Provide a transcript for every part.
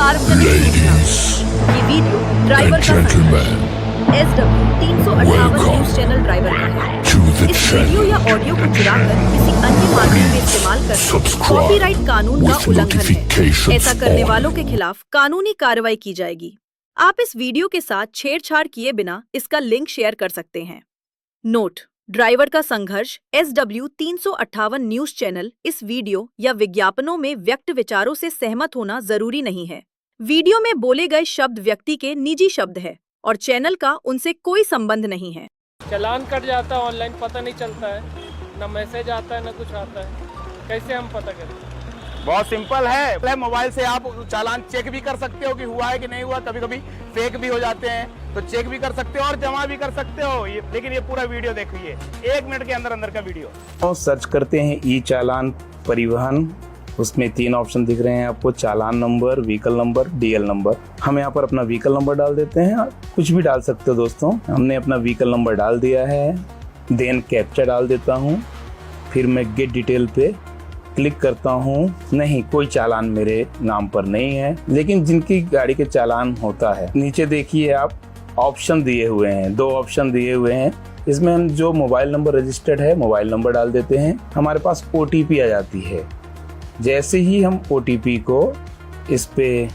सार्वजनिक सूचना। ये वीडियो ड्राइवर का SW358 न्यूज चैनल ड्राइवर का है। इस वीडियो या ऑडियो को चुराकर किसी अन्य माध्यम में इस्तेमाल करना कॉपीराइट कानून का उल्लंघन है। ऐसा करने वालों के खिलाफ कानूनी कार्रवाई की जाएगी। आप इस वीडियो के साथ छेड़छाड़ किए बिना इसका लिंक शेयर कर सकते हैं। नोट: ड्राइवर का संघर्ष SW358 न्यूज चैनल इस वीडियो या विज्ञापनों में व्यक्त विचारों से सहमत होना जरूरी नहीं है। वीडियो में बोले गए शब्द व्यक्ति के निजी शब्द है और चैनल का उनसे कोई संबंध नहीं है। चालान कट जाता है ऑनलाइन, पता नहीं चलता है, ना मैसेज आता है ना कुछ आता है, कैसे हम पता करें? बहुत सिंपल है, मोबाइल से आप चालान चेक भी कर सकते हो कि हुआ है कि नहीं हुआ। कभी कभी फेक भी हो जाते हैं तो चेक भी कर सकते हो और जमा भी कर सकते हो। लेकिन ये पूरा वीडियो देखिए, 1 मिनट के अंदर का वीडियो। सर्च करते हैं ई चालान परिवहन, उसमें 3 ऑप्शन दिख रहे हैं आपको: चालान number, vehicle number, DL number. हम यहाँ पर अपना व्हीकल नंबर डाल देते हैं। कुछ भी डाल सकते हो दोस्तों। हमने अपना व्हीकल नंबर डाल दिया है, देन कैप्चा डाल देता हूँ। फिर मैं गेट डिटेल पे क्लिक करता हूँ। नहीं, कोई चालान मेरे नाम पर नहीं है, लेकिन जिनकी गाड़ी के चालान होता है, नीचे देखिए आप ऑप्शन दिए हुए हैं, 2 ऑप्शन दिए हुए हैं। इसमें हम जो मोबाइल नंबर रजिस्टर्ड है, मोबाइल नंबर डाल देते हैं। हमारे पास OTP आ जाती है। जैसे ही हम OTP को इस पे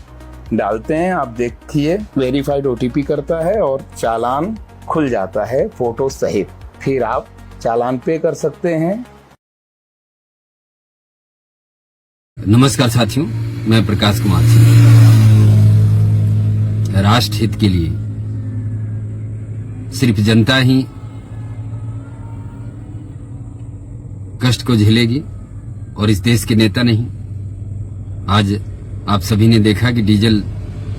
डालते हैं, आप देखिए वेरीफाइड OTP करता है और चालान खुल जाता है फोटो सहित। फिर आप चालान पे कर सकते हैं। नमस्कार साथियों, मैं प्रकाश कुमार सिंह। राष्ट्र हित के लिए सिर्फ जनता ही कष्ट को झेलेगी और इस देश के नेता नहीं। आज आप सभी ने देखा कि डीजल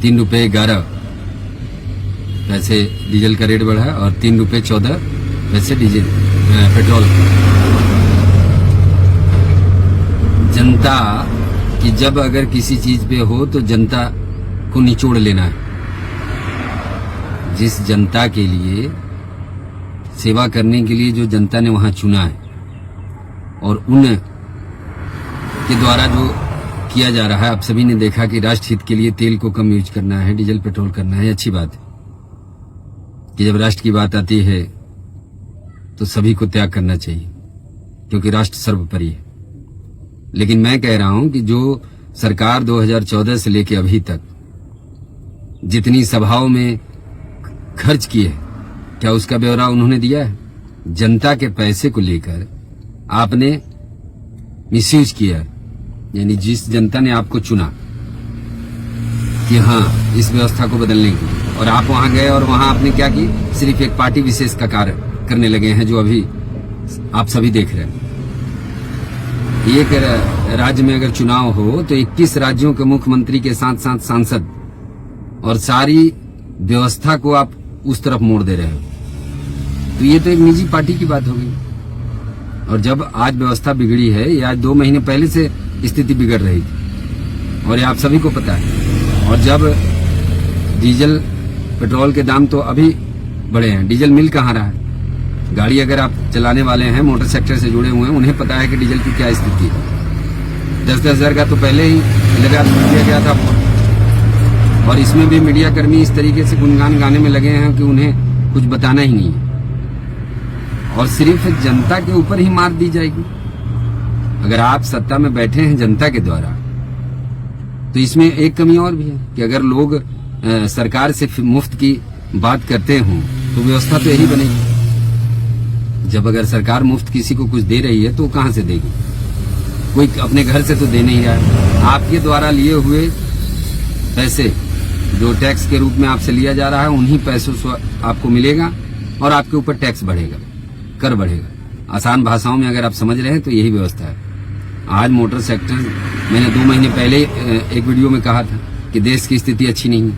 3 रुपये 11 पैसे डीजल का रेट बढ़ा और 3 रुपये 14 पैसे डीजल पेट्रोल। जनता कि जब अगर किसी चीज पे हो तो जनता को निचोड़ लेना है। जिस जनता के लिए सेवा करने के लिए जो जनता ने वहां चुना है और उन के द्वारा जो किया जा रहा है, आप सभी ने देखा कि राष्ट्र हित के लिए तेल को कम यूज करना है, डीजल पेट्रोल करना है। अच्छी बात है कि जब राष्ट्र की बात आती है तो सभी को त्याग करना चाहिए, क्योंकि राष्ट्र सर्वोपरि है। लेकिन मैं कह रहा हूं कि जो सरकार 2014 से लेकर अभी तक जितनी सभाओं में खर्च किए, क्या उसका ब्यौरा उन्होंने दिया है? जनता के पैसे को लेकर आपने मिसयूज किया, यानी जिस जनता ने आपको चुना कि हाँ इस व्यवस्था को बदलने की, और आप वहां गए और वहां आपने क्या की? सिर्फ एक पार्टी विशेष का कार्य करने लगे हैं, जो अभी आप सभी देख रहे हैं। एक राज्य में अगर चुनाव हो तो 21 राज्यों के मुख्यमंत्री के साथ साथ सांसद और सारी व्यवस्था को आप उस तरफ मोड़ दे रहे हो, तो ये तो एक निजी पार्टी की बात होगी। और जब आज व्यवस्था बिगड़ी है, ये आज 2 महीने पहले से स्थिति बिगड़ रही थी और ये आप सभी को पता है। और जब डीजल पेट्रोल के दाम तो अभी बढ़े हैं, डीजल मिल कहाँ रहा है? गाड़ी अगर आप चलाने वाले हैं, मोटर सेक्टर से जुड़े हुए हैं, उन्हें पता है कि डीजल की क्या स्थिति है। 10-10 हजार का तो पहले ही लगा दिया गया था और इसमें भी मीडिया कर्मी इस तरीके से गुणगान गाने में लगे हैं कि उन्हें कुछ बताना ही नहीं है और सिर्फ जनता के ऊपर ही मार दी जाएगी। अगर आप सत्ता में बैठे हैं जनता के द्वारा, तो इसमें एक कमी और भी है कि अगर लोग सरकार से मुफ्त की बात करते हों तो व्यवस्था तो यही बनेगी। जब अगर सरकार मुफ्त किसी को कुछ दे रही है तो कहां से देगी? कोई अपने घर से तो दे नहीं रहा है। आपके द्वारा लिए हुए पैसे जो टैक्स के रूप में आपसे लिया जा रहा है, उन्हीं पैसों से आपको मिलेगा और आपके ऊपर टैक्स बढ़ेगा, कर बढ़ेगा। आसान भाषाओं में अगर आप समझ रहे हैं तो यही व्यवस्था है। आज मोटर सेक्टर, मैंने 2 महीने पहले एक वीडियो में कहा था कि देश की स्थिति अच्छी नहीं है।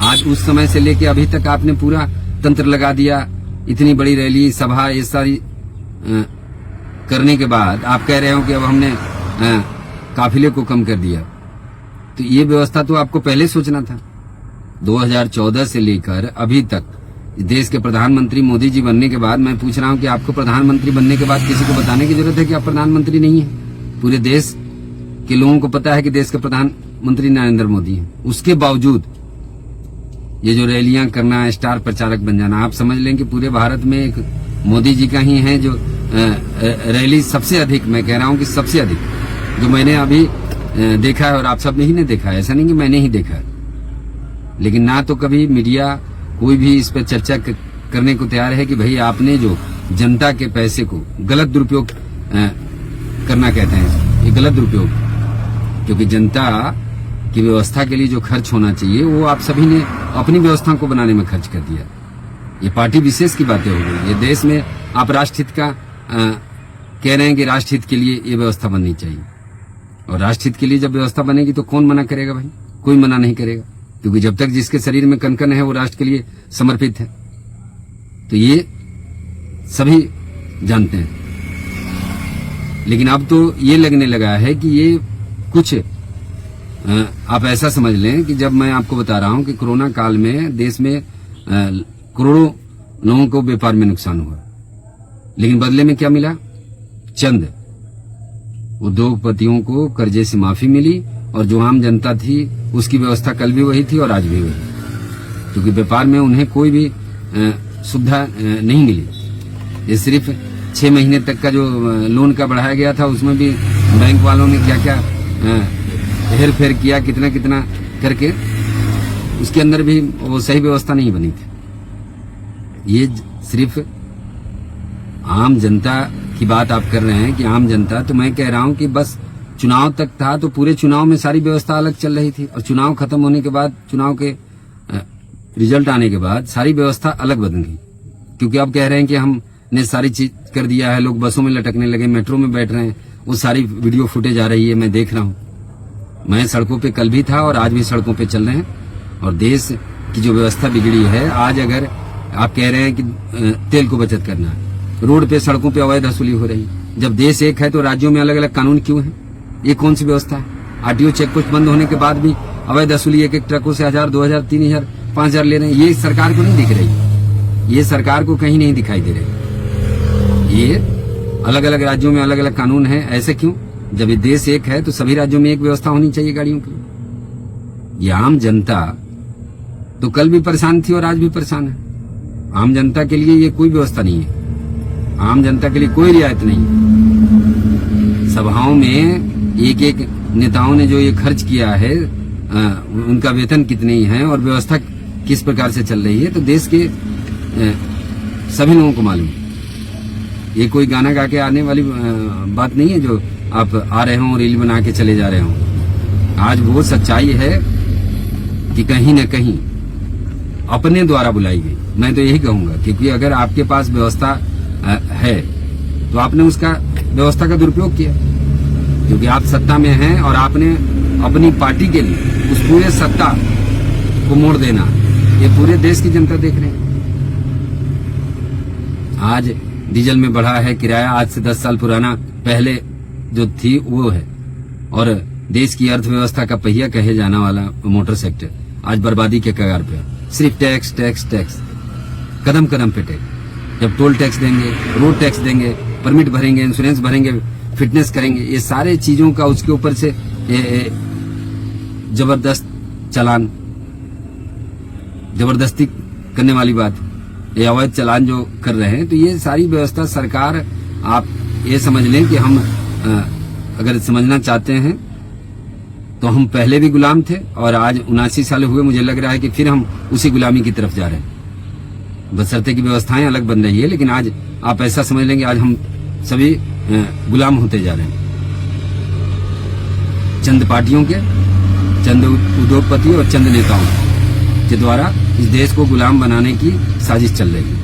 आज उस समय से लेके अभी तक आपने पूरा तंत्र लगा दिया। इतनी बड़ी रैली, सभा, ये सारी करने के बाद आप कह रहे हो कि अब हमने काफिले को कम कर दिया। तो ये व्यवस्था तो आपको पहले सोचना था। 2014 से लेकर अभी तक देश के प्रधानमंत्री मोदी जी बनने के बाद मैं पूछ रहा हूं कि आपको प्रधानमंत्री बनने के बाद किसी को बताने की जरूरत है कि आप प्रधानमंत्री नहीं है? पूरे देश के लोगों को पता है कि देश का प्रधानमंत्री नरेंद्र मोदी हैं, उसके बावजूद ये जो रैलियां करना, स्टार प्रचारक बन जाना, आप समझ लें कि पूरे भारत में एक मोदी जी का ही है जो रैली सबसे अधिक, मैं कह रहा हूं कि सबसे अधिक जो मैंने अभी देखा है, और आप सब ही ने देखा है, ऐसा नहीं कि मैंने ही देखा है। लेकिन ना तो कभी मीडिया कोई भी इस पर चर्चा करने को तैयार है कि भाई आपने जो जनता के पैसे को गलत दुरुपयोग करना कहते हैं, ये गलत दुरुपयोग, क्योंकि जनता की व्यवस्था के लिए जो खर्च होना चाहिए वो आप सभी ने अपनी व्यवस्था को बनाने में खर्च कर दिया। ये पार्टी विशेष की बातें हो गई। ये देश में आप राष्ट्रहित का कह रहे हैं कि राष्ट्रहित के लिए ये व्यवस्था बननी चाहिए, और राष्ट्रहित के लिए जब व्यवस्था बनेगी तो कौन मना करेगा भाई? कोई मना नहीं करेगा, क्योंकि जब तक जिसके शरीर में कनकन है वो राष्ट्र के लिए समर्पित है। तो ये सभी जानते हैं। लेकिन अब तो ये लगने लगा है कि ये कुछ आप ऐसा समझ लें कि जब मैं आपको बता रहा हूं कि कोरोना काल में देश में करोड़ों लोगों को व्यापार में नुकसान हुआ, लेकिन बदले में क्या मिला? चंद उद्योगपतियों को कर्जे से माफी मिली, और जो आम जनता थी उसकी व्यवस्था कल भी वही थी और आज भी वही, क्योंकि व्यापार में उन्हें कोई भी सुविधा नहीं मिली। ये सिर्फ 6 महीने तक का जो लोन का बढ़ाया गया था, उसमें भी बैंक वालों ने क्या क्या हेर फेर किया, कितना कितना करके, उसके अंदर भी वो सही व्यवस्था नहीं बनी थी। ये सिर्फ आम जनता की बात आप कर रहे हैं कि आम जनता, तो मैं कह रहा हूं कि बस चुनाव तक था तो पूरे चुनाव में सारी व्यवस्था अलग चल रही थी, और चुनाव खत्म होने के बाद, चुनाव के रिजल्ट आने के बाद सारी व्यवस्था अलग बदल गई। क्योंकि अब कह रहे हैं कि हमने सारी चीज कर दिया है, लोग बसों में लटकने लगे, मेट्रो में बैठ रहे हैं, वो सारी वीडियो फुटेज आ रही है, मैं देख रहा हूं। मैं सड़कों पे कल भी था और आज भी सड़कों पे चल रहे हैं, और देश की जो व्यवस्था बिगड़ी है, आज अगर आप कह रहे हैं कि तेल को बचत करना है, रोड पे सड़कों पे अवैध वसूली हो रही है। जब देश एक है तो राज्यों में अलग अलग कानून क्यों है? ये कौन सी व्यवस्था है? आरटीओ चेकपोस्ट बंद होने के बाद भी अवैध वसूली एक एक ट्रकों से 1000, 2000, 3000, 5000 ले रहे हैं। ये सरकार को नहीं दिख रही, ये सरकार को कहीं नहीं दिखाई दे रही। ये अलग अलग राज्यों में अलग अलग कानून है, ऐसे क्यों? जब ये देश एक है तो सभी राज्यों में एक व्यवस्था होनी चाहिए गाड़ियों की। ये आम जनता तो कल भी परेशान थी और आज भी परेशान है। आम जनता के लिए ये कोई व्यवस्था नहीं है, आम जनता के लिए कोई रियायत नहीं है। सभाओं में एक एक नेताओं ने जो ये खर्च किया है, उनका वेतन कितने ही है और व्यवस्था किस प्रकार से चल रही है, तो देश के सभी लोगों को मालूम है। ये कोई गाना गा के आने वाली बात नहीं है जो आप आ रहे हो रील बना के चले जा रहे हो। आज वो सच्चाई है कि कहीं न कहीं अपने द्वारा बुलाई गई, मैं तो यही कहूंगा, क्योंकि अगर आपके पास व्यवस्था है तो आपने उसका व्यवस्था का दुरुपयोग किया, क्योंकि आप सत्ता में हैं और आपने अपनी पार्टी के लिए उस पूरे सत्ता को मोड़ देना, ये पूरे देश की जनता देख रहे हैं। आज डीजल में बढ़ा है किराया, आज से 10 साल पुराना पहले जो थी वो है, और देश की अर्थव्यवस्था का पहिया कहे जाने वाला मोटर सेक्टर आज बर्बादी के कगार पे है। सिर्फ टैक्स टैक्स टैक्स, कदम कदम पे टैक्स। जब टोल टैक्स देंगे, रोड टैक्स देंगे, परमिट भरेंगे, इंश्योरेंस भरेंगे, फिटनेस करेंगे, ये सारे चीजों का उसके ऊपर से जबरदस्त चालान, जबरदस्ती करने वाली बात, ये अवैध चालान जो कर रहे हैं, तो ये सारी व्यवस्था सरकार, आप ये समझ लें कि हम अगर समझना चाहते हैं तो हम पहले भी गुलाम थे और आज 79 साल हुए, मुझे लग रहा है कि फिर हम उसी गुलामी की तरफ जा रहे हैं। बशर्ते की व्यवस्थाएं अलग बन रही है, लेकिन आज आप ऐसा समझ लेंगे आज हम सभी गुलाम होते जा रहे हैं चंद पार्टियों के, चंद उद्योगपति और चंद नेताओं के द्वारा इस देश को गुलाम बनाने की साजिश चल रही है।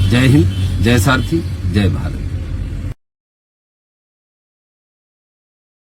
जय हिंद, जय सारथी, जय भारत।